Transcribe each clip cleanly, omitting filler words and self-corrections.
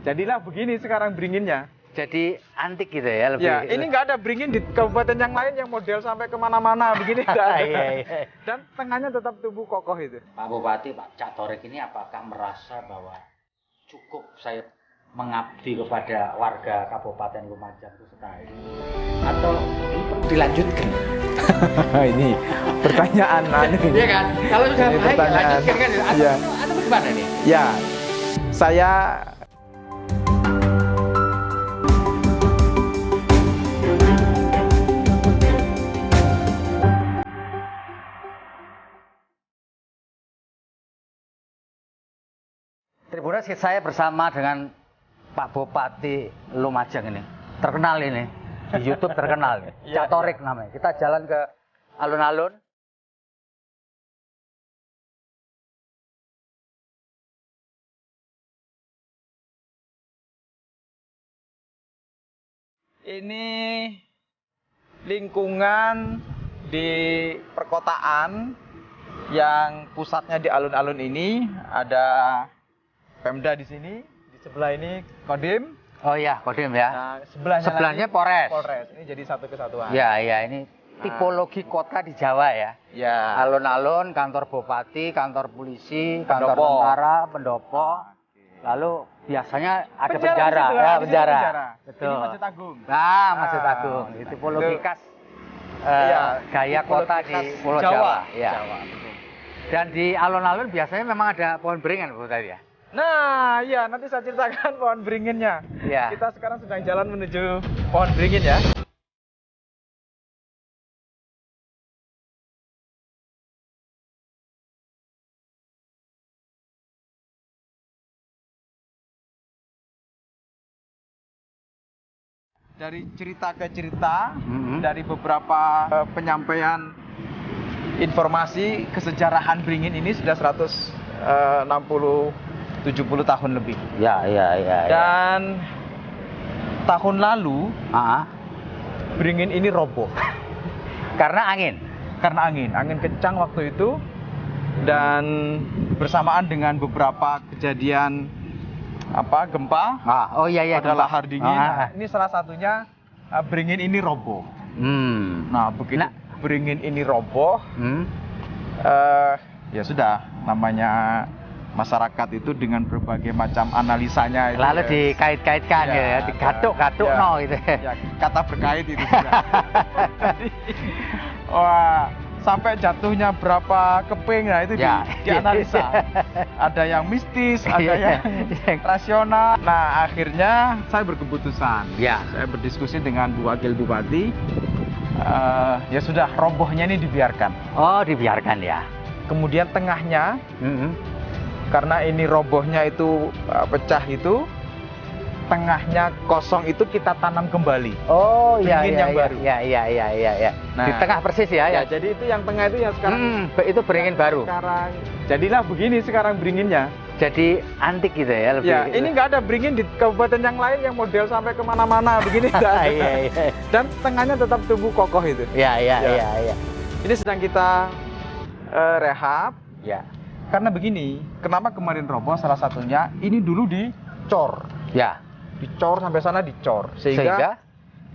Jadilah begini sekarang beringinnya. Jadi antik gitu ya lebih. Ya, ini nggak ada beringin di kabupaten yang lain yang model sampai kemana-mana begini. Iya. Dan tengahnya tetap tumbuh kokoh itu. Pak Bupati, Pak Cak Torik ini apakah merasa bahwa cukup saya mengabdi kepada warga Kabupaten Lumajang itu sekali, atau ini perlu dilanjutkan? Ini pertanyaan Iya kan? Kalau sudah Ini baik pertanyaan. lanjutkan kan? Atau, Iya. atau bagaimana nih? Ya, saya Tribuners, saya bersama dengan Pak Bupati Lumajang ini. Terkenal ini. Di YouTube terkenal. Cak Torik namanya. Kita jalan ke alun-alun. ini lingkungan di perkotaan yang pusatnya di alun-alun ini. Ada Pemda di sini, di sebelah ini Kodim. Oh iya, Kodim ya. Nah, Sebelahnya lagi Polres. Polres. Ini jadi satu kesatuan. Ya, ini tipologi kota di Jawa ya. Ya. Alun-alun, kantor bupati, kantor polisi, kantor Pendopo. tentara, pendopo. Lalu biasanya ada penjara, di situ, ya di situ penjara. Betul. Ini Masjid Agung. Nah, Masjid Ah, Agung. Itu tipologi itu. khas Iya, gaya tipologi kota khas di Pulau Jawa. Jawa. Ya. Jawa, betul. Dan di alun-alun biasanya memang ada pohon beringin, Bu tadi ya. Nah, iya nanti saya ceritakan pohon beringinnya. Iya. Kita sekarang sedang jalan menuju pohon beringin ya. Dari cerita ke cerita, dari beberapa penyampaian informasi kesejarahan beringin ini sudah 160-70 tahun lebih. Ya. Dan tahun lalu Ah, beringin ini roboh karena angin. karena angin kencang waktu itu, dan bersamaan dengan beberapa kejadian gempa Oh iya pada gempa. lahar dingin. Nah, ini salah satunya beringin ini roboh. Nah, begitu beringin ini roboh, ya sudah, namanya masyarakat itu dengan berbagai macam analisanya itu Lalu ya, dikait-kaitkan ya, ya, digatuk-gatuk ya, no gitu. ya, kata berkait itu sudah. Jadi, wah, sampai jatuhnya berapa keping, nah itu dianalisa. Ada yang mistis, ada yang rasional. Nah, akhirnya saya berkeputusan. Ya. Saya berdiskusi dengan Bu Wakil Bupati. Ya sudah, robohnya ini dibiarkan. Oh, dibiarkan ya. Kemudian tengahnya, karena ini robohnya itu pecah itu, tengahnya kosong itu kita tanam kembali. Oh iya Beringin yang baru. Iya. Nah, Di tengah persis ya. Ya, jadi itu yang tengah itu yang sekarang. Itu beringin baru. Sekarang jadilah begini sekarang beringinnya. Jadi antik gitu ya lebih. Ya, ini nggak ada beringin di kabupaten yang lain yang model sampai kemana-mana begini. Iya. Dan tengahnya tetap tumbuh kokoh itu. Iya. Ini sedang kita rehab. Ya. Karena begini, kenapa kemarin roboh? Salah satunya ini dulu dicor. Ya. Dicor sampai sana dicor, sehingga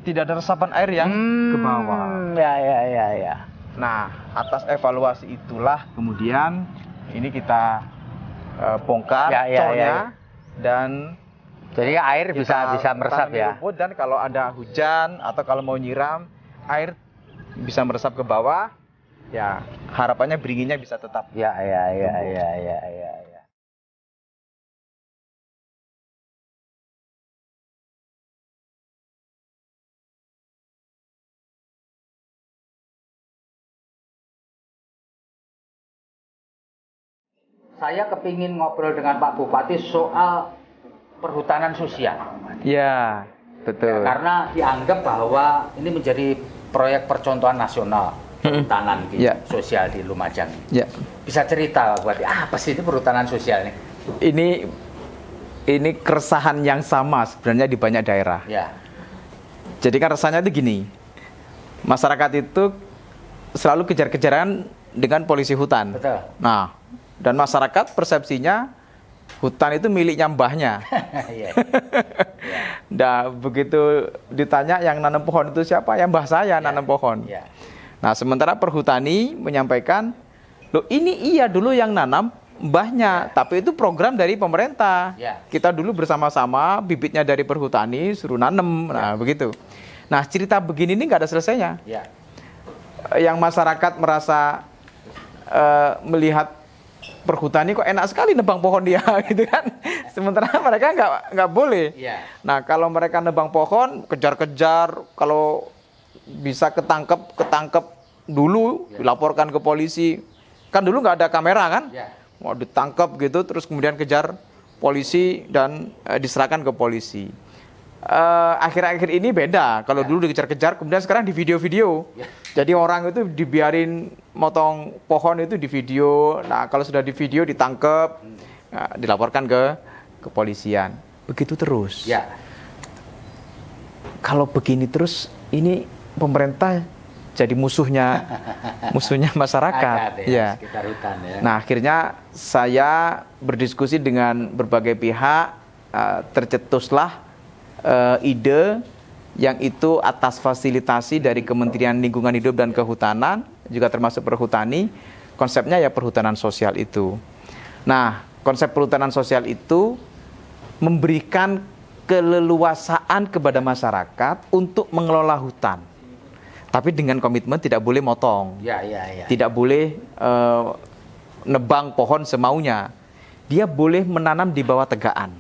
tidak ada resapan air yang ke bawah. Ya. Nah, atas evaluasi itulah kemudian ini kita bongkar cornya. Dan jadi air kita bisa meresap tanami ya. rumput, dan kalau ada hujan atau kalau mau nyiram, air bisa meresap ke bawah. Ya, harapannya beringinnya bisa tetap. Ya. Saya kepingin ngobrol dengan Pak Bupati soal perhutanan sosial. Ya, betul. Karena dianggap bahwa ini menjadi proyek percontohan nasional perhutanan sosial di Lumajang. Ya. Bisa cerita Pak Bupati, apa sih itu perhutanan sosial ini? Ini keresahan yang sama sebenarnya di banyak daerah. Ya. Jadi kan rasanya itu gini, masyarakat itu selalu kejar-kejaran dengan polisi hutan. Betul. Nah, dan masyarakat persepsinya hutan itu miliknya mbahnya. Iya. Nah, begitu ditanya yang nanam pohon itu siapa? Ya mbah saya nanam pohon. Iya. Nah, sementara perhutani menyampaikan, loh ini iya dulu yang nanam mbahnya, tapi itu program dari pemerintah. Kita dulu bersama-sama bibitnya dari perhutani suruh nanam. Nah, begitu. Nah, cerita begini ini nggak ada selesainya. Yang masyarakat merasa melihat perhutani kok enak sekali nebang pohon dia gitu kan. Sementara mereka nggak boleh. Nah, kalau mereka nebang pohon kejar-kejar, kalau bisa ketangkep dulu, dilaporkan ke polisi. Kan dulu nggak ada kamera kan? Mau ditangkap gitu, terus kemudian kejar polisi dan diserahkan ke polisi. Akhir-akhir ini beda. Kalau dulu dikejar-kejar, kemudian sekarang di video-video. Jadi orang itu dibiarin motong pohon itu di video. Nah, kalau sudah di video ditangkap, dilaporkan ke kepolisian. Begitu terus. Kalau begini terus, ini pemerintah jadi musuhnya masyarakat. Sekitar hutan, ya. Nah, akhirnya saya berdiskusi dengan berbagai pihak, tercetuslah ide yang itu atas fasilitasi dari Kementerian Lingkungan Hidup dan Kehutanan, juga termasuk perhutani. Konsepnya ya perhutanan sosial itu. Nah, konsep perhutanan sosial itu memberikan keleluasaan kepada masyarakat untuk mengelola hutan. Tapi dengan komitmen tidak boleh motong. Tidak boleh nebang pohon semaunya. Dia boleh menanam di bawah tegaan.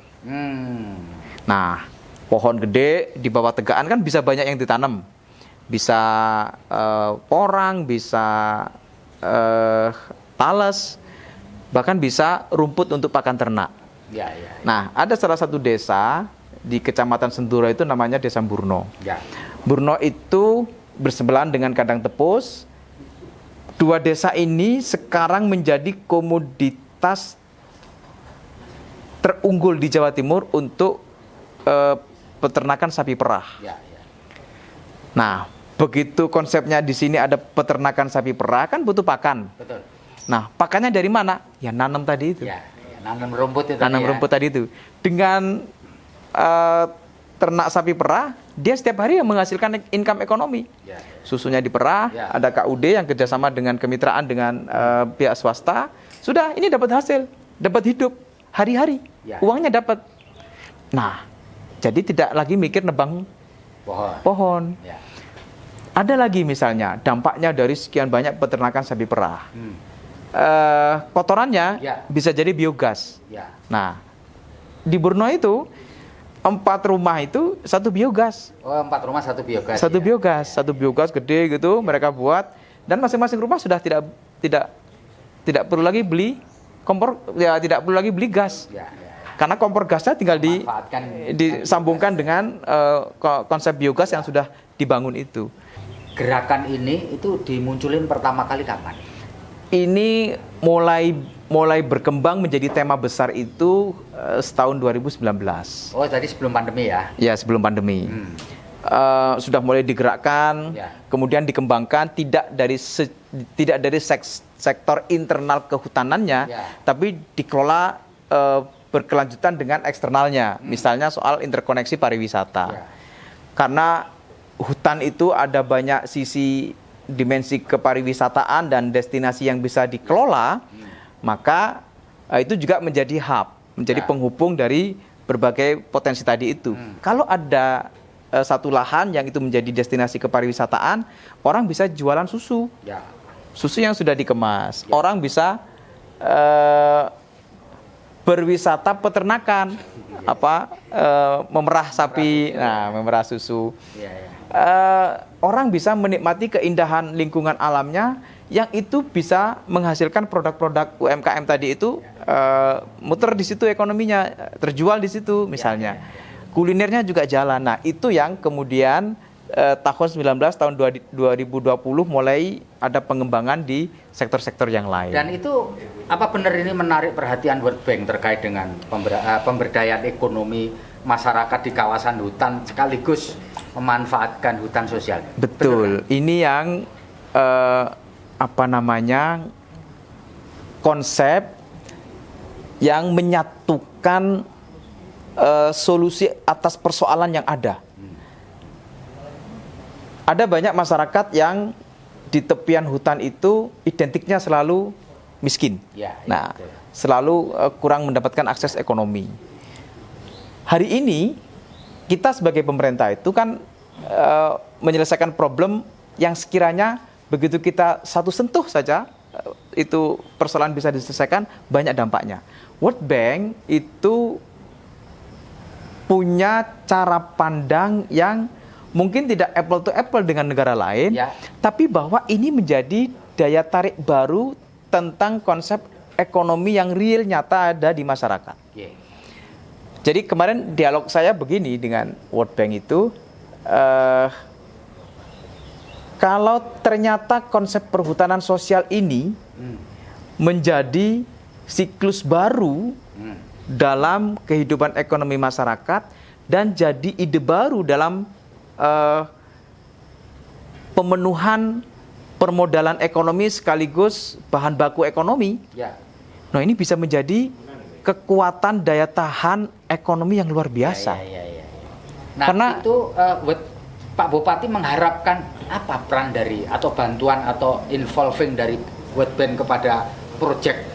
Nah, pohon gede di bawah tegaan kan bisa banyak yang ditanam. Bisa porang, bisa tales, bahkan bisa rumput untuk pakan ternak. Nah, ada salah satu desa di Kecamatan Senduro itu namanya Desa Burno. Burno itu bersebelahan dengan Kandang Tepus. Dua desa ini sekarang menjadi komoditas terunggul di Jawa Timur untuk peternakan sapi perah. Nah, begitu konsepnya di sini ada peternakan sapi perah, kan butuh pakan. Nah, pakannya dari mana? Ya nanam tadi itu. Nanam rumput itu. Rumput tadi itu. Dengan ternak sapi perah, dia setiap hari menghasilkan income ekonomi. Susunya diperah, ada KUD yang kerjasama dengan kemitraan dengan pihak swasta. Sudah, ini dapat hasil, dapat hidup hari-hari, uangnya dapat. Nah, jadi tidak lagi mikir nebang pohon. Ada lagi misalnya dampaknya dari sekian banyak peternakan sapi perah. Kotorannya bisa jadi biogas. Nah, di Burno itu 4 rumah itu satu biogas. 4 rumah satu biogas. Satu biogas gede gitu mereka buat, dan masing-masing rumah sudah tidak perlu lagi beli kompor, ya tidak perlu lagi beli gas. Karena kompor gasnya tinggal disambungkan dengan konsep biogas yang sudah dibangun itu. Gerakan ini itu dimunculin pertama kali kapan? Ini mulai berkembang menjadi tema besar itu setahun 2019. Oh, tadi sebelum pandemi ya? Ya, sebelum pandemi. Sudah mulai digerakkan, kemudian dikembangkan tidak dari sektor internal kehutanannya, tapi dikelola berkelanjutan dengan eksternalnya. Misalnya soal interkoneksi pariwisata. Karena hutan itu ada banyak sisi dimensi kepariwisataan dan destinasi yang bisa dikelola, maka itu juga menjadi hub, menjadi penghubung dari berbagai potensi tadi itu. Kalau ada satu lahan yang itu menjadi destinasi kepariwisataan, orang bisa jualan susu, susu yang sudah dikemas. Orang bisa berwisata peternakan, memerah sapi, memerah susu. Orang bisa menikmati keindahan lingkungan alamnya yang itu bisa menghasilkan produk-produk UMKM tadi itu muter di situ ekonominya, terjual di situ misalnya. Kulinernya juga jalan. Nah, itu yang kemudian tahun 2020 mulai ada pengembangan di sektor-sektor yang lain. Dan itu apa benar ini menarik perhatian World Bank terkait dengan pemberdayaan ekonomi masyarakat di kawasan hutan sekaligus memanfaatkan hutan sosial? Betul. Benar? Ini yang konsep yang menyatukan solusi atas persoalan yang ada. Ada banyak masyarakat yang di tepian hutan itu identiknya selalu miskin. Nah, selalu kurang mendapatkan akses ekonomi. Hari ini kita sebagai pemerintah itu kan menyelesaikan problem yang sekiranya begitu kita satu sentuh saja itu persoalan bisa diselesaikan, banyak dampaknya. World Bank itu punya cara pandang yang mungkin tidak apple to apple dengan negara lain, tapi bahwa ini menjadi daya tarik baru tentang konsep ekonomi yang real nyata ada di masyarakat. Jadi kemarin dialog saya begini dengan World Bank itu, kalau ternyata konsep perhutanan sosial ini menjadi siklus baru dalam kehidupan ekonomi masyarakat dan jadi ide baru dalam pemenuhan permodalan ekonomi sekaligus bahan baku ekonomi. Nah, ini bisa menjadi kekuatan daya tahan ekonomi yang luar biasa. Nah, karena itu Pak Bupati mengharapkan apa peran dari atau bantuan atau involving dari World Bank kepada proyek?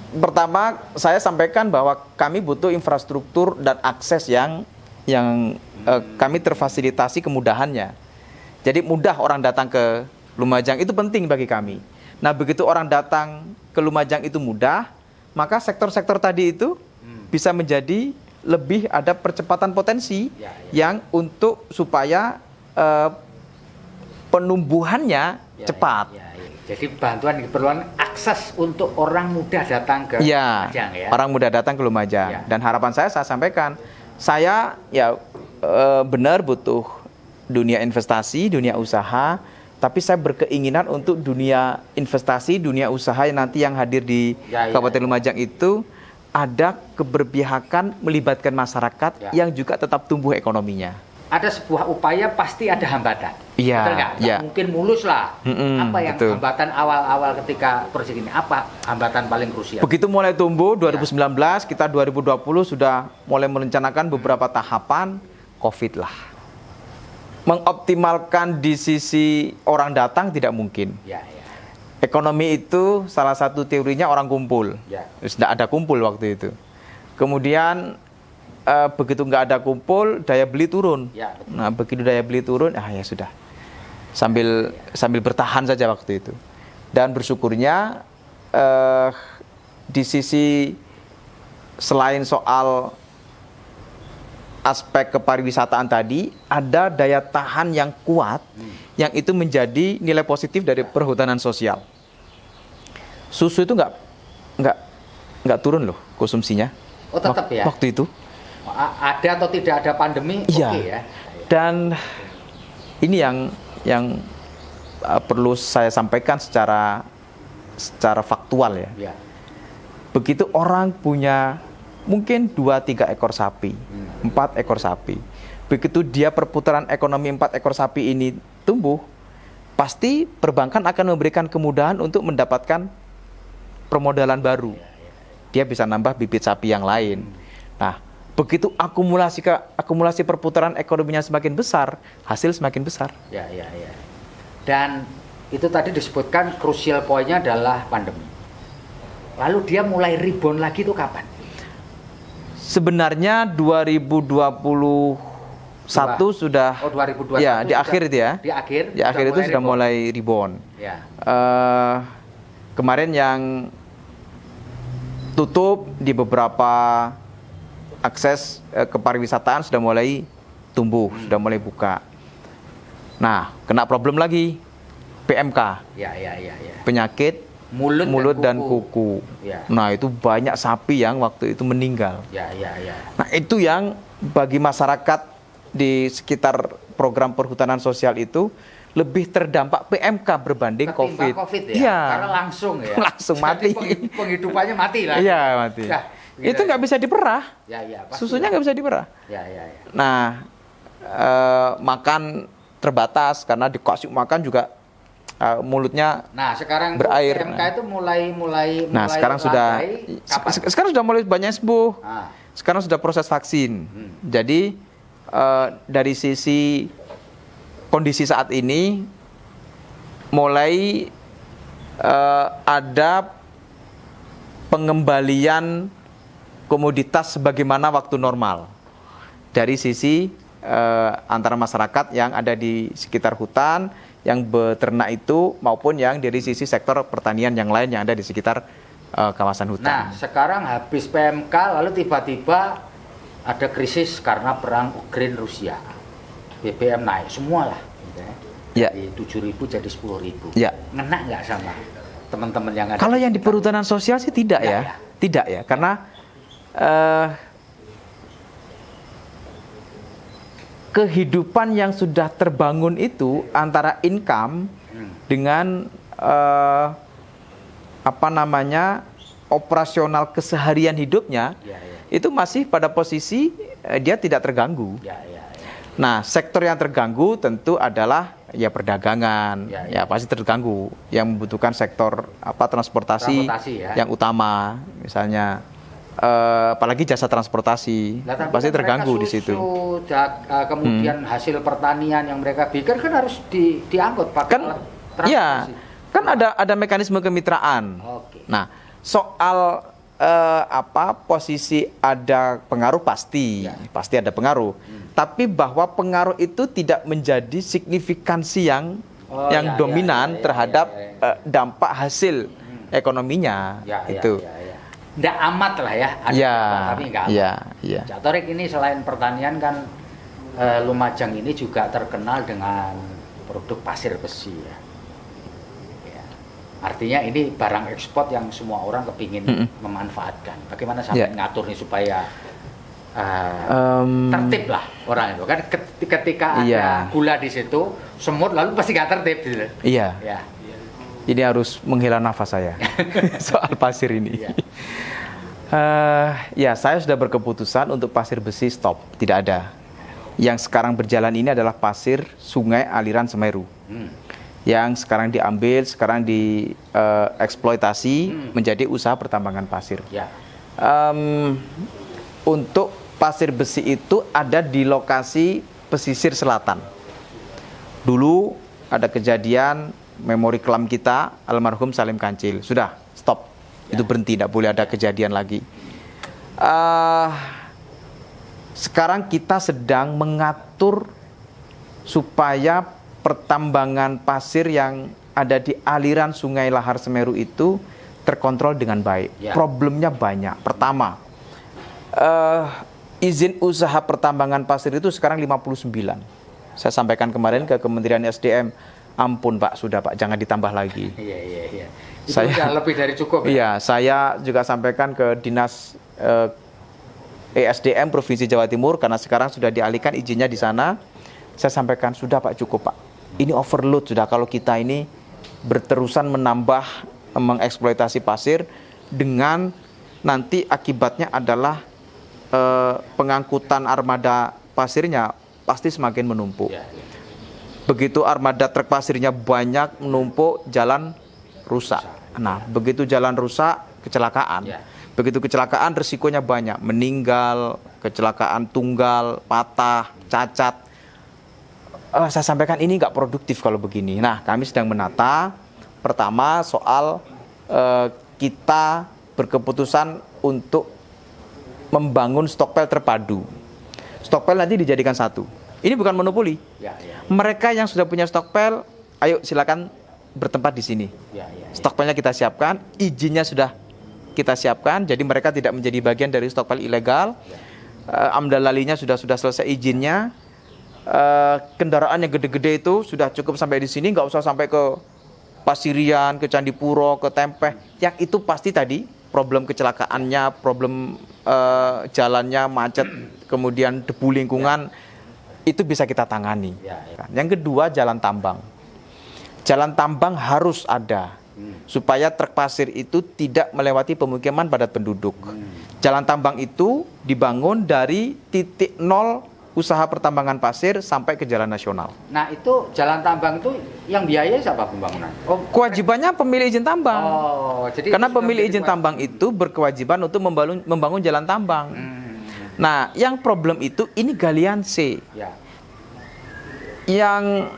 Pertama saya sampaikan bahwa kami butuh infrastruktur dan akses yang kami terfasilitasi kemudahannya. Jadi mudah orang datang ke Lumajang, itu penting bagi kami. Nah, begitu orang datang ke Lumajang itu mudah, maka sektor-sektor tadi itu bisa menjadi lebih ada percepatan potensi yang untuk supaya penumbuhannya cepat. Jadi bantuan diperlukan akses untuk orang mudah datang ke Lumajang ya. Orang mudah datang ke Lumajang. Dan harapan saya sampaikan, saya benar butuh dunia investasi, dunia usaha, tapi saya berkeinginan untuk dunia investasi, dunia usaha yang nanti yang hadir di Kabupaten Lumajang itu ada keberpihakan melibatkan masyarakat yang juga tetap tumbuh ekonominya. Ada sebuah upaya pasti ada hambatan. Betul nggak? Nggak mungkin mulus lah. Apa yang hambatan awal-awal ketika proyek ini? Apa hambatan paling krusial? Begitu mulai tumbuh 2019, kita 2020 sudah mulai merencanakan beberapa tahapan, COVID lah. Mengoptimalkan di sisi orang datang tidak mungkin. Ekonomi itu salah satu teorinya orang kumpul. Tidak ada kumpul waktu itu. Kemudian begitu nggak ada kumpul, daya beli turun. Nah, begitu daya beli turun, ya sudah. Sambil bertahan saja waktu itu. Dan bersyukurnya di sisi selain soal aspek kepariwisataan tadi, ada daya tahan yang kuat, yang itu menjadi nilai positif dari perhutanan sosial. Susu itu nggak turun loh konsumsinya. Oh, tetap ya? Waktu itu. Ada atau tidak ada pandemi, ya. Dan ini yang perlu saya sampaikan secara faktual ya. Begitu orang punya mungkin 2-3 ekor sapi, 4 ekor sapi. Begitu dia perputaran ekonomi 4 ekor sapi ini tumbuh, pasti perbankan akan memberikan kemudahan untuk mendapatkan permodalan baru. Dia bisa nambah bibit sapi yang lain. Nah, begitu akumulasi perputaran ekonominya semakin besar, hasil semakin besar. Dan itu tadi disebutkan krusial poinnya adalah pandemi. Lalu dia mulai rebound lagi itu kapan? Sebenarnya 2021 sudah. 2021. Ya, di akhir itu ya. Di akhir itu sudah mulai rebound. Kemarin yang tutup di beberapa akses kepariwisataan sudah mulai tumbuh, sudah mulai buka. Nah, kena problem lagi, PMK, penyakit mulut dan kuku. Nah, itu banyak sapi yang waktu itu meninggal. Nah, itu yang bagi masyarakat di sekitar program perhutanan sosial itu lebih terdampak PMK berbanding COVID. Karena langsung ya. Langsung mati. Penghidupannya mati lah. Iya, mati. Itu nggak bisa diperah. Susunya nggak bisa diperah. Nah, makan terbatas karena dikasih makan juga mulutnya Nah, sekarang berair. PMK itu mulai Sekarang sudah kapan? sekarang sudah mulai banyak sembuh. Ah. Sekarang sudah proses vaksin. Jadi dari sisi kondisi saat ini mulai ada pengembalian komoditas sebagaimana waktu normal dari sisi antara masyarakat yang ada di sekitar hutan, yang beternak itu, maupun yang dari sisi sektor pertanian yang lain yang ada di sekitar kawasan hutan. Nah, sekarang habis PMK lalu tiba-tiba ada krisis karena perang Ukraina Rusia. BBM naik semua lah. Gitu ya. Dari 7.000 jadi 10.000. Ya. Ngena nggak sama teman-teman yang ada? Kalau yang di perhutanan sosial sih tidak ya. Tidak ya, karena kehidupan yang sudah terbangun itu antara income dengan operasional keseharian hidupnya itu masih pada posisi dia tidak terganggu. Nah, sektor yang terganggu tentu adalah ya perdagangan, ya pasti terganggu. Yang membutuhkan sektor transportasi yang utama, misalnya apalagi jasa transportasi pasti terganggu di situ. Kemudian hasil pertanian yang mereka bikin kan harus diangkut pakai alat transportasi. Iya, kan ada mekanisme kemitraan. Nah, soal posisi ada pengaruh pasti ada pengaruh. Tapi bahwa pengaruh itu tidak menjadi signifikansi yang dominan terhadap dampak hasil ekonominya itu. Nggak amat lah ya, tapi nggak amat. Cak Torik ini selain pertanian kan Lumajang ini juga terkenal dengan produk pasir besi ya. Artinya ini barang ekspor yang semua orang kepingin memanfaatkan. Bagaimana sampai ngatur nih supaya tertib lah orang itu kan ketika ada gula di situ, semut lalu pasti nggak tertib gitu. Iya. Ini harus menghela nafas saya soal pasir ini. Saya sudah berkeputusan untuk pasir besi stop, tidak ada. Yang sekarang berjalan ini adalah pasir sungai aliran Semeru. Yang sekarang diambil, sekarang dieksploitasi menjadi usaha pertambangan pasir. Untuk pasir besi itu ada di lokasi pesisir selatan. Dulu ada kejadian memori kelam kita, almarhum Salim Kancil. Sudah, stop. Itu berhenti, tidak boleh ada kejadian lagi. Sekarang kita sedang mengatur supaya pertambangan pasir yang ada di aliran sungai lahar Semeru itu terkontrol dengan baik. Problemnya banyak. Pertama, izin usaha pertambangan pasir itu sekarang 59. Saya sampaikan kemarin ke Kementerian SDM, ampun Pak, sudah Pak, jangan ditambah lagi. Itu sudah lebih dari cukup. Iya, saya juga sampaikan ke Dinas ESDM Provinsi Jawa Timur karena sekarang sudah dialihkan izinnya di sana. Saya sampaikan sudah Pak, cukup Pak. Ini overload sudah kalau kita ini berterusan menambah mengeksploitasi pasir dengan nanti akibatnya adalah pengangkutan armada pasirnya pasti semakin menumpuk. Begitu armada truk pasirnya banyak menumpuk, jalan rusak. Nah, begitu jalan rusak, kecelakaan. Begitu kecelakaan, resikonya banyak. Meninggal, kecelakaan tunggal, patah, cacat. Saya sampaikan ini nggak produktif kalau begini. Nah, kami sedang menata. Pertama, soal kita berkeputusan untuk membangun stokpel terpadu. Stokpel nanti dijadikan satu. Ini bukan monopoli. Mereka yang sudah punya stokpel, ayo silakan bertempat di sini. Stokpelnya kita siapkan, izinnya sudah kita siapkan, jadi mereka tidak menjadi bagian dari stokpel ilegal. Amdal lalinya sudah selesai izinnya. Kendaraan yang gede-gede itu sudah cukup sampai di sini, nggak usah sampai ke Pasirian, ke Candipuro, ke Tempeh. Yang itu pasti tadi problem kecelakaannya, problem jalannya macet, kemudian debu lingkungan, itu bisa kita tangani. Yang kedua, jalan tambang. Jalan tambang harus ada supaya truk pasir itu tidak melewati pemukiman padat penduduk. Jalan tambang itu dibangun dari titik nol usaha pertambangan pasir sampai ke jalan nasional. Nah, itu jalan tambang itu yang biayai siapa pembangunan? Oh, Kewajibannya pemilik izin tambang. oh, jadi Karena itu sudah pemilik menjadi izin tambang itu berkewajiban untuk membangun jalan tambang. Nah, yang problem itu ini galian C. Ya. Yang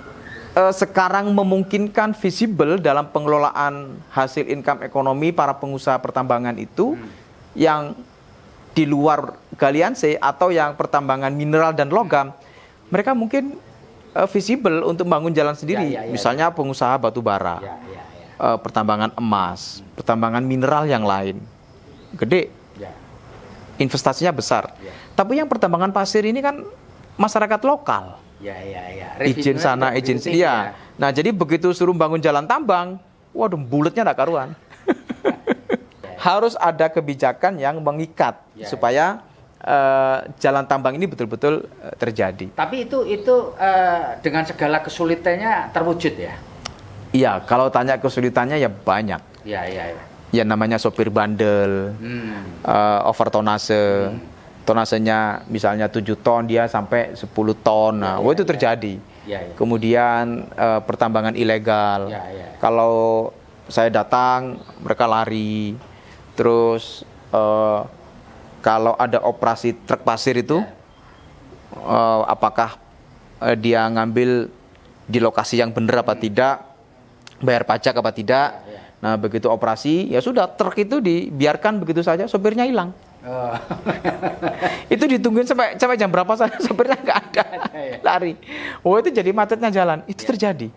sekarang memungkinkan visible dalam pengelolaan hasil income ekonomi para pengusaha pertambangan itu yang di luar galian C atau yang pertambangan mineral dan logam, mereka mungkin visible untuk membangun jalan sendiri. Misalnya pengusaha batu bara, pertambangan emas, pertambangan mineral yang lain, gede, investasinya besar. Tapi yang pertambangan pasir ini kan masyarakat lokal. Izin sana, izin sini. Ya. Nah, jadi begitu suruh bangun jalan tambang, waduh, bulatnya nggak karuan. Harus ada kebijakan yang mengikat supaya jalan tambang ini betul-betul terjadi. Tapi itu dengan segala kesulitannya terwujud ya? Iya, kalau tanya kesulitannya ya banyak. Iya. Ya namanya sopir bandel, overtonase. Tonasenya misalnya 7 ton, dia sampai 10 ton. Nah, itu terjadi. Kemudian pertambangan ilegal. Kalau saya datang, mereka lari. Terus kalau ada operasi truk pasir itu, apakah dia ngambil di lokasi yang benar apa tidak, bayar pajak apa tidak. Nah, begitu operasi, ya sudah, truk itu dibiarkan begitu saja, sopirnya hilang. Itu ditungguin sampai jam berapa saja, sopirnya nggak ada, lari. Itu jadi macetnya jalan. Itu terjadi.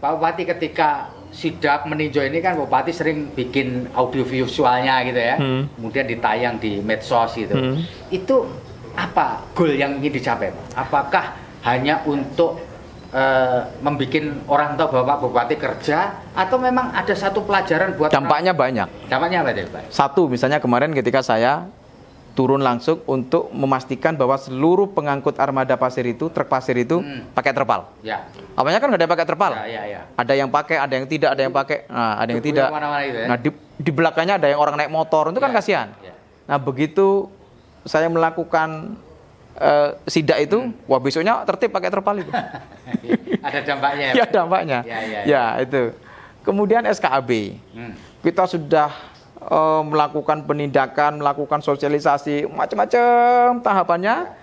Pak Bupati, ketika sidak meninjau ini kan Bupati sering bikin audiovisualnya gitu ya, kemudian ditayang di medsos gitu. Itu apa goal yang ingin dicapai, Pak? Apakah hanya untuk membuat orang tahu bahwa Pak Bupati kerja, atau memang ada satu pelajaran buat dampaknya banyak. Dampaknya apa, Pak? Satu, misalnya kemarin ketika saya turun langsung untuk memastikan bahwa seluruh pengangkut armada pasir itu, truk pasir itu pakai terpal. Ya. Awalnya kan nggak ada pakai terpal. Ya. Ada yang pakai, ada yang tidak, ada yang pakai, ada yang tidak. Itu, ya? Nah, di belakangnya ada yang orang naik motor, itu kan kasihan. Nah, begitu saya melakukan sidak itu, wah besoknya tertib pakai terpal itu. Ada dampaknya. Ya, dampaknya. Ya, itu. Kemudian SKAB. Kita sudah melakukan penindakan, melakukan sosialisasi, macam-macam tahapannya.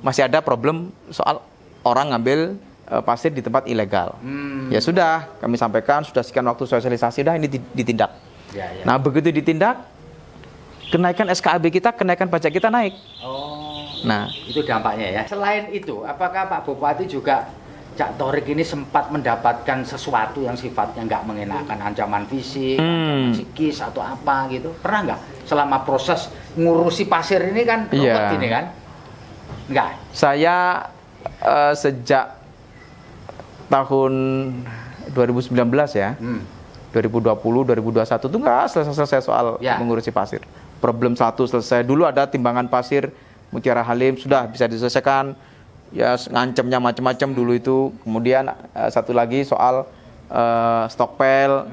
Masih ada problem soal orang ngambil pasir di tempat ilegal. Ya sudah, kami sampaikan, sudah sekian waktu sosialisasi, dah ini ditindak. Nah, begitu ditindak, kenaikan SKAB kita, kenaikan pajak kita naik. Nah, itu dampaknya ya. Selain itu, apakah Pak Bupati juga, Cak Torik ini sempat mendapatkan sesuatu yang sifatnya nggak mengenakan, ancaman fisik, ancaman psikis atau apa gitu? Pernah nggak selama proses ngurusi pasir ini kan ruwet ini kan? Nggak. Saya sejak tahun 2019 ya, 2020, 2021 tuh nggak selesai soal mengurusi pasir. Problem satu selesai. Dulu ada timbangan pasir Mutiara Halim, sudah bisa diselesaikan. Ya, ngancamnya macam-macam dulu itu. Kemudian satu lagi soal stockpile,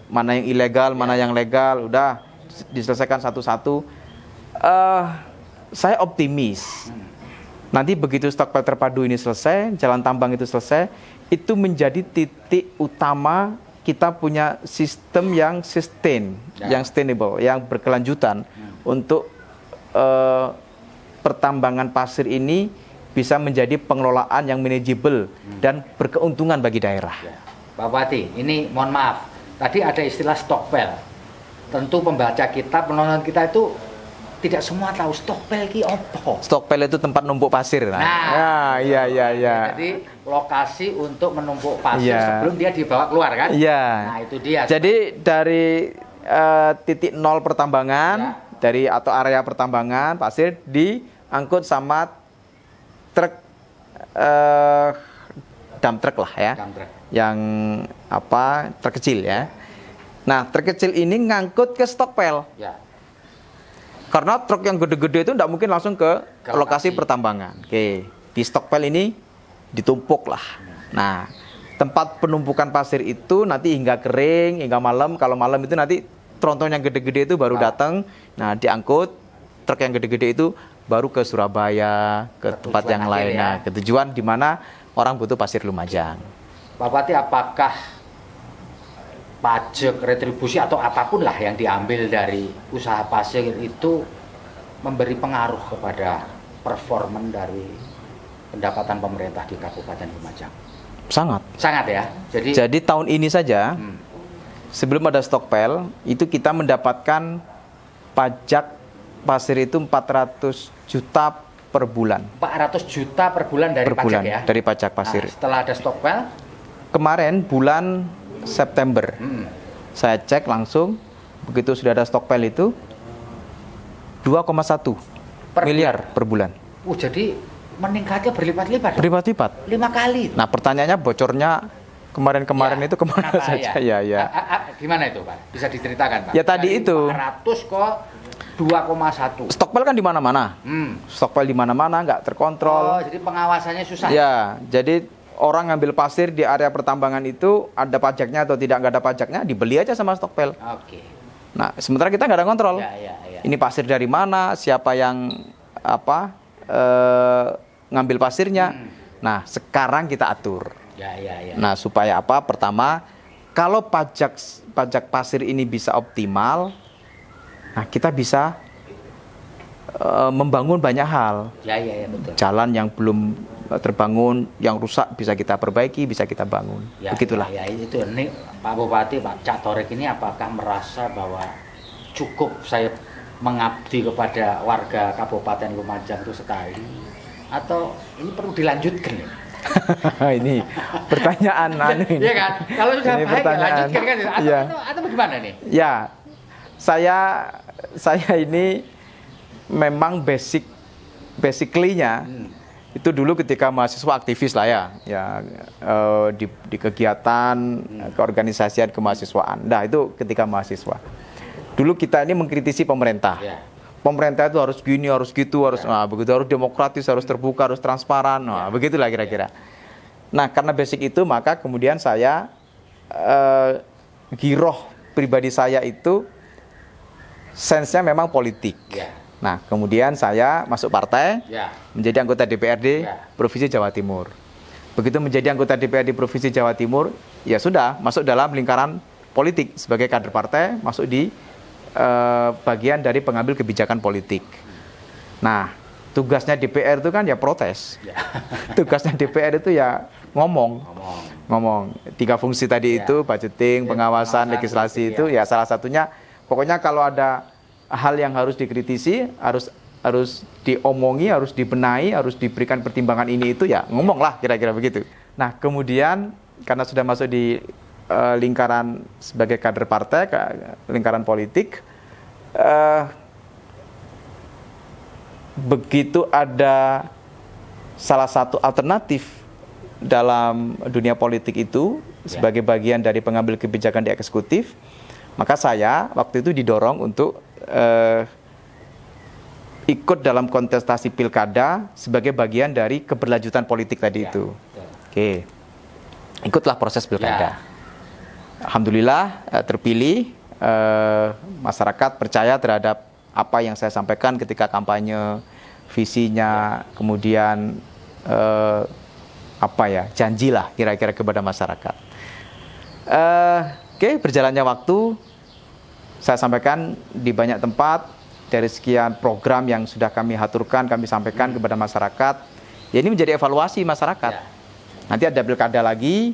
mana yang ilegal, mana yang legal, udah diselesaikan satu-satu. Saya optimis. Nanti begitu stockpile terpadu ini selesai, jalan tambang itu selesai, itu menjadi titik utama kita punya sistem yang sustain, yang sustainable, yang berkelanjutan untuk pertambangan pasir ini bisa menjadi pengelolaan yang manageable dan berkeuntungan bagi daerah. Pak Bupati, ini mohon maaf, tadi ada istilah stockpile. Tentu pembaca kita, penonton kita itu tidak semua tahu stockpile ki opo. Stockpile itu tempat numpuk pasir. Nah, iya. Jadi lokasi untuk menumpuk pasir sebelum dia dibawa keluar kan? Iya. Nah, itu dia. Jadi dari titik nol pertambangan, dari atau area pertambangan pasir diangkut sama truk, dump truck lah ya, yang truk kecil ya. Nah, truk kecil ini ngangkut ke stockpile. Karena truk yang gede-gede itu tidak mungkin langsung ke lokasi pertambangan. Oke, di stockpile ini ditumpuk lah. Nah, tempat penumpukan pasir itu nanti hingga kering, hingga malam. Kalau malam itu nanti tronton yang gede-gede itu baru datang. Nah, diangkut, truk yang gede-gede itu baru ke Surabaya, ke tempat yang lain. Nah, ke tujuan di mana orang butuh pasir Lumajang. Pak Bupati, apakah pajak retribusi atau apapun lah yang diambil dari usaha pasir itu memberi pengaruh kepada performan dari pendapatan pemerintah di Kabupaten Lumajang? Sangat. Sangat ya. Jadi tahun ini saja, sebelum ada stockpile, itu kita mendapatkan pajak pasir itu 400 juta per bulan. 400 juta per bulan dari pajak ya? Dari pajak pasir. Nah, setelah ada stockpile? Kemarin bulan September, saya cek langsung, begitu sudah ada stockpile itu, 2,1 miliar per bulan. Jadi meningkatnya berlipat-lipat. Berlipat-lipat. 5 kali. Nah, pertanyaannya bocornya kemarin-kemarin itu kemana saja? Ya. Gimana itu, Pak? Bisa diceritakan, Pak? Ya tadi dari itu. 400 kok 2,1. Stockpile kan di mana-mana. Stockpile di mana-mana, nggak terkontrol. Oh, jadi pengawasannya susah. Ya, jadi orang ngambil pasir di area pertambangan itu ada pajaknya atau tidak, nggak ada pajaknya, dibeli aja sama stockpile. Oke. Nah, sementara kita nggak ada kontrol. Ya. Ini pasir dari mana, siapa yang ngambil pasirnya. Nah, sekarang kita atur. Ya. Nah, supaya apa? Pertama, kalau pajak pasir ini bisa optimal, nah kita bisa membangun banyak hal. Ya, betul. Jalan yang belum terbangun, yang rusak bisa kita perbaiki, bisa kita bangun. Begitulah. Ya, itu ini Pak Bupati, Pak Cak Torik ini apakah merasa bahwa cukup saya mengabdi kepada warga Kabupaten Lumajang itu sekali, atau ini perlu dilanjutkan? Ini pertanyaan ini. Iya kan? Kalau sudah ini baik ya lanjutkan kan? Atau bagaimana nih? Ya, saya ini memang basically-nya itu dulu ketika mahasiswa aktivis lah ya di kegiatan keorganisasian kemahasiswaan. Nah, itu ketika mahasiswa. Dulu kita ini mengkritisi pemerintah. Pemerintah itu harus gini, harus gitu, harus begitu, harus demokratis, harus terbuka, harus transparan. Nah, begitulah kira-kira. Nah, karena basic itu maka kemudian saya giroh pribadi saya itu sense-nya memang politik. Nah, kemudian saya masuk partai, menjadi anggota DPRD Provinsi Jawa Timur. Begitu menjadi anggota DPRD Provinsi Jawa Timur, ya sudah masuk dalam lingkaran politik sebagai kader partai, masuk di bagian dari pengambil kebijakan politik. Nah, tugasnya DPR itu kan ya protes. Tugasnya DPR itu ya ngomong. 3 fungsi tadi itu, budgeting, pengawasan, legislasi itu ya salah satunya. Pokoknya kalau ada hal yang harus dikritisi, harus diomongi, harus dibenahi, harus diberikan pertimbangan ini itu ya ngomong lah kira-kira begitu. Nah, kemudian karena sudah masuk di lingkaran sebagai kader partai, lingkaran politik, begitu ada salah satu alternatif dalam dunia politik itu sebagai bagian dari pengambil kebijakan di eksekutif, maka saya waktu itu didorong untuk ikut dalam kontestasi pilkada sebagai bagian dari keberlanjutan politik tadi itu. Oke, ikutlah proses pilkada. Alhamdulillah terpilih, masyarakat percaya terhadap apa yang saya sampaikan ketika kampanye, visinya, kemudian janjilah kira-kira kepada masyarakat. Oke, berjalannya waktu, saya sampaikan di banyak tempat, dari sekian program yang sudah kami haturkan, kami sampaikan kepada masyarakat, ya ini menjadi evaluasi masyarakat. Nanti ada pilkada lagi,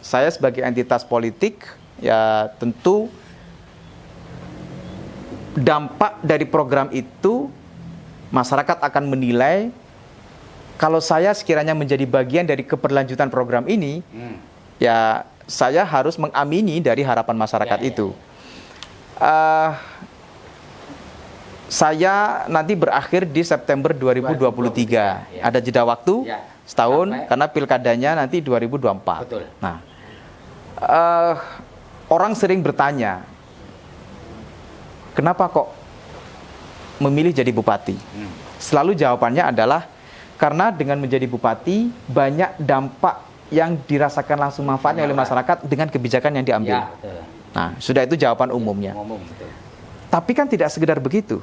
saya sebagai entitas politik, ya tentu dampak dari program itu masyarakat akan menilai. Kalau saya sekiranya menjadi bagian dari keberlanjutan program ini, ya saya harus mengamini dari harapan masyarakat itu. Saya nanti berakhir di September 2023. Ada jeda waktu setahun karena pilkadanya nanti 2024. Betul. Nah, orang sering bertanya, kenapa kok memilih jadi bupati? Selalu jawabannya adalah karena dengan menjadi bupati banyak dampak yang dirasakan langsung manfaatnya oleh masyarakat dengan kebijakan yang diambil. Nah, sudah itu jawaban umumnya. Tapi kan tidak sekedar begitu.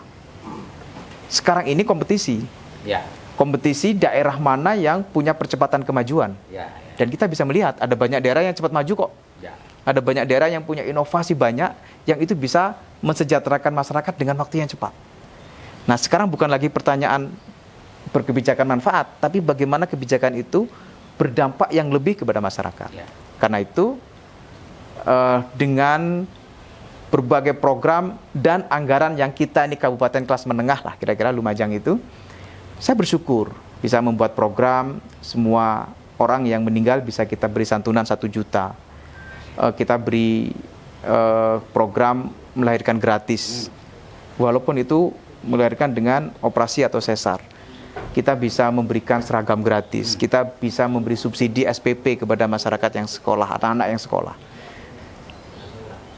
sekarang ini kompetisi. Ya. Kompetisi daerah mana yang punya percepatan kemajuan. Ya. Dan kita bisa melihat ada banyak daerah yang cepat maju kok. Ya. Ada banyak daerah yang punya inovasi banyak yang itu bisa mensejahterakan masyarakat dengan waktu yang cepat. Nah, sekarang bukan lagi pertanyaan berkebijakan manfaat, tapi bagaimana kebijakan itu berdampak yang lebih kepada masyarakat. Ya. Karena itu dengan berbagai program dan anggaran yang kita ini kabupaten kelas menengah lah, kira-kira Lumajang itu, saya bersyukur bisa membuat program semua orang yang meninggal bisa kita beri santunan 1 juta. Kita beri program melahirkan gratis, walaupun itu melahirkan dengan operasi atau sesar. Kita bisa memberikan seragam gratis, kita bisa memberi subsidi SPP kepada masyarakat yang sekolah, anak-anak yang sekolah.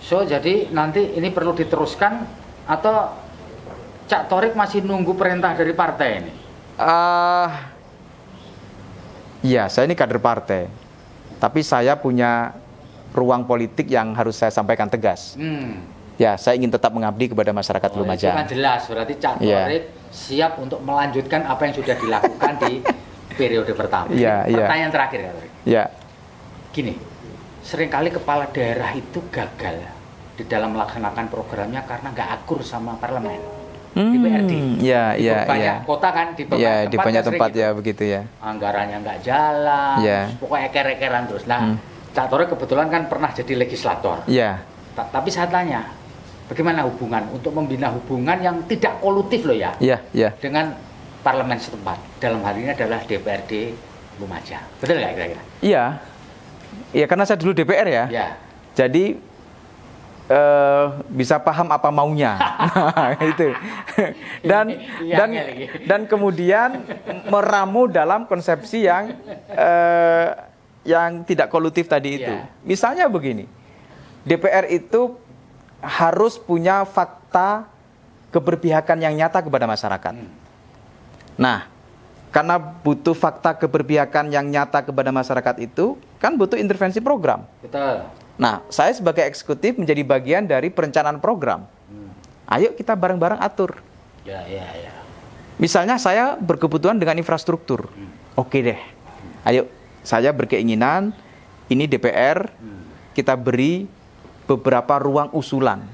So, jadi nanti ini perlu diteruskan atau Cak Thorik masih nunggu perintah dari partai ini? Ya, saya ini kader partai, tapi saya punya ruang politik yang harus saya sampaikan tegas. Ya, saya ingin tetap mengabdi kepada masyarakat Lumajang. Itu kan jelas, berarti Cak Thorik siap untuk melanjutkan apa yang sudah dilakukan di periode pertama. Pertanyaan terakhir, Cak Thorik. Ya. Gini, seringkali kepala daerah itu gagal di dalam melaksanakan programnya karena nggak akur sama parlemen. DPRD. Di banyak kota kan, di banyak tempat ya begitu ya. Anggarannya nggak jalan, pokoknya eker-ekeran terus. Nah, Cak Thorik kebetulan kan pernah jadi legislator. Tapi saya tanya, bagaimana hubungan untuk membina hubungan yang tidak kolutif loh ya, dengan parlemen setempat. Dalam hal ini adalah DPRD Lumajang. Betul nggak kira-kira? Iya, karena saya dulu DPR ya. Jadi bisa paham apa maunya. Itu. Dan kemudian meramu dalam konsepsi yang tidak kolutif tadi itu. Misalnya begini, DPR itu harus punya fakta keberpihakan yang nyata kepada masyarakat. Nah, karena butuh fakta keberpihakan yang nyata kepada masyarakat itu, kan butuh intervensi program. Betul. Nah, saya sebagai eksekutif menjadi bagian dari perencanaan program. Ayo kita bareng-bareng atur. Misalnya saya berkebutuhan dengan infrastruktur. Oke deh. Ayo, saya berkeinginan ini DPR kita beri beberapa ruang usulan.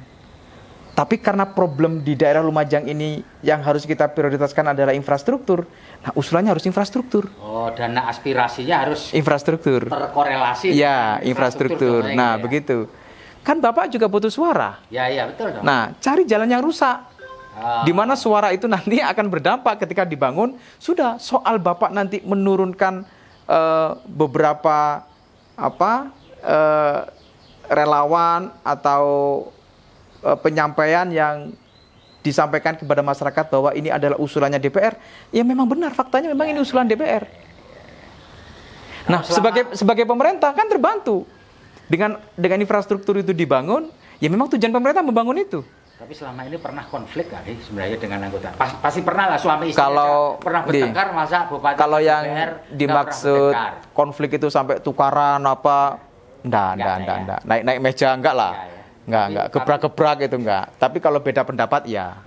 Tapi karena problem di daerah Lumajang ini yang harus kita prioritaskan adalah infrastruktur. Nah, usulannya harus infrastruktur. Oh, dana aspirasinya harus infrastruktur. Terkorelasi. Ya, infrastruktur. Nah, begitu. Kan Bapak juga butuh suara. Ya, betul dong. Nah, cari jalan yang rusak. Di mana suara itu nanti akan berdampak ketika dibangun. Sudah, soal Bapak nanti menurunkan beberapa relawan atau penyampaian yang disampaikan kepada masyarakat bahwa ini adalah usulannya DPR, ya memang benar, faktanya memang ini usulan DPR. Nah, sebagai pemerintah kan terbantu dengan infrastruktur itu dibangun, ya memang tujuan pemerintah membangun itu. Tapi selama ini pernah konflik nggak sih sebenarnya dengan anggota? Pasti pernah lah, suami istri pernah bertengkar, masa bupati kalau DPR yang dimaksud konflik itu sampai tukaran apa, enggak. Naik meja enggak lah. Enggak, gebrak-gebrak itu enggak. Tapi kalau beda pendapat ya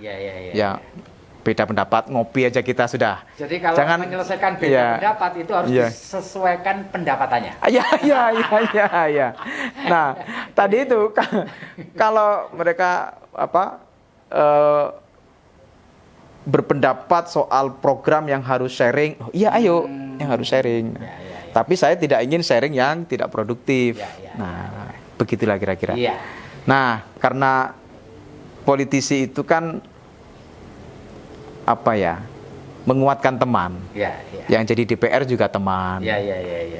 beda pendapat, ngopi aja kita sudah. Jadi kalau menyelesaikan beda pendapat itu harus disesuaikan pendapatannya. Iya. Nah, tadi itu kalau mereka berpendapat soal program yang harus sharing, ayo yang harus sharing. Tapi saya tidak ingin sharing yang tidak produktif. Nah, begitulah kira-kira. Nah, karena politisi itu kan menguatkan teman. Yang jadi DPR juga teman.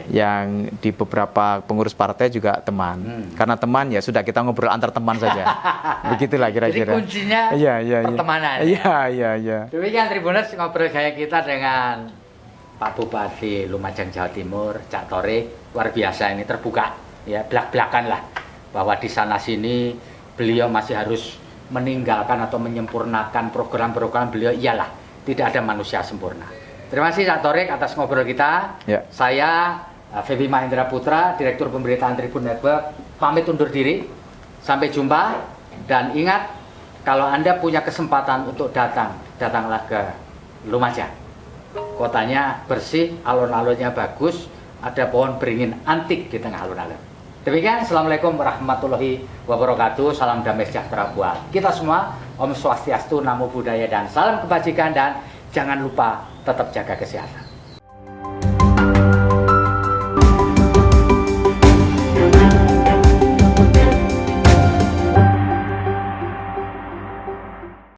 Yang di beberapa pengurus partai juga teman. Karena teman ya sudah, kita ngobrol antar teman saja. Begitulah kira-kira. Jadi kuncinya pertemanan. Iya. Demikian Tribuners, ngobrol kayak kita dengan Pak Bupati Lumajang Jawa Timur, Cak Thorik. Luar biasa, ini terbuka ya, belak-belakan lah, bahwa di sana sini beliau masih harus meninggalkan atau menyempurnakan program-program beliau. Iyalah, tidak ada manusia sempurna. Terima kasih Cak Thorik atas ngobrol kita. Saya Febi Mahendra Putra, Direktur Pemberitaan Tribun Network, pamit undur diri. Sampai jumpa, dan ingat, kalau Anda punya kesempatan untuk datang datanglah ke Lumajang. Kotanya bersih, alun-alunnya bagus, ada pohon beringin antik di tengah alun-alun. Demikian, Assalamualaikum warahmatullahi wabarakatuh. Salam damai sejahtera buat kita semua. Om Swastiastu, Namo Buddhaya, dan salam kebajikan. Dan jangan lupa tetap jaga kesehatan.